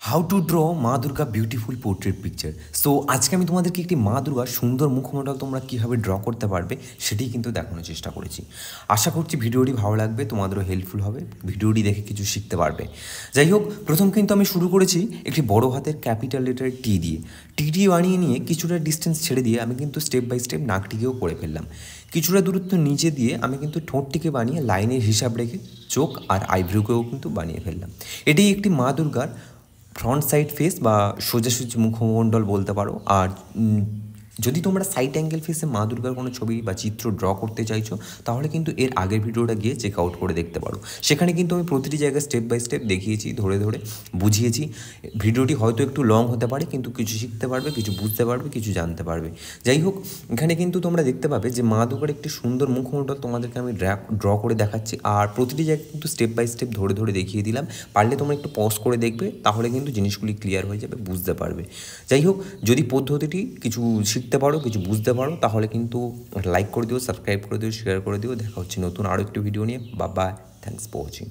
How to draw মা Durga beautiful portrait picture. So আজকে আমি তোমাদেরকে একটি মা দুর্গার সুন্দর মুখমণ্ডল তোমরা কীভাবে ড্র করতে পারবে সেটি কিন্তু দেখানোর চেষ্টা করেছি। আশা করছি ভিডিওটি ভালো লাগবে, তোমাদেরও হেল্পফুল হবে, ভিডিওটি দেখে কিছু শিখতে পারবে। যাই হোক, প্রথম কিন্তু আমি শুরু করেছি একটি বড় হাতের ক্যাপিটাল লেটার টি দিয়ে। টি বানিয়ে নিয়ে কিছুটা ডিস্টেন্স ছেড়ে দিয়ে আমি কিন্তু স্টেপ বাই স্টেপ নাকটিকেও করে ফেললাম। কিছুটা দূরত্ব নিচে দিয়ে আমি কিন্তু ঠোঁটটিকে বানিয়ে লাইনের হিসাব রেখে চোখ আর আইব্রোকেও কিন্তু বানিয়ে ফেললাম। এটি একটি মা দুর্গার ফ্রন্ট সাইড ফেস বা সোজাসুজি মুখমণ্ডল বলতে পারো। আর যদি তোমরা সাইড অ্যাঙ্গেল ফেসে মা দুর্গার কোনো ছবি বা চিত্র ড্র করতে চাইছো তাহলে কিন্তু এর আগের ভিডিওটা গিয়ে চেক আউট করে দেখতে পারো। সেখানে কিন্তু আমি প্রতিটি জায়গায় স্টেপ বাই স্টেপ দেখিয়েছি, ধরে ধরে বুঝিয়েছি। ভিডিওটি হয়তো একটু লং হতে পারে, কিন্তু কিছু শিখতে পারবে, কিছু বুঝতে পারবে, কিছু জানতে পারবে। যাই হোক, এখানে কিন্তু তোমরা দেখতে পাবে যে মা দুর্গার একটি সুন্দর মুখমণ্ডল তোমাদেরকে আমি ড্র করে দেখাচ্ছি। আর প্রতিটি জায়গায় কিন্তু স্টেপ বাই স্টেপ ধরে ধরে দেখিয়ে দিলাম। পারলে তোমরা একটু পজ করে দেখবে, তাহলে কিন্তু জিনিসগুলি ক্লিয়ার হয়ে যাবে, বুঝতে পারবে। যাই হোক, যদি পদ্ধতিটি কিছু শিখতে পারো, কিছু বুঝতে পারো, তাহলে কিন্তু লাইক করে দিও, সাবস্ক্রাইব করে দিও, শেয়ার করে দিও। দেখা হচ্ছে নতুন আরও একটি ভিডিও নিয়ে। Bye bye, thanks for watching.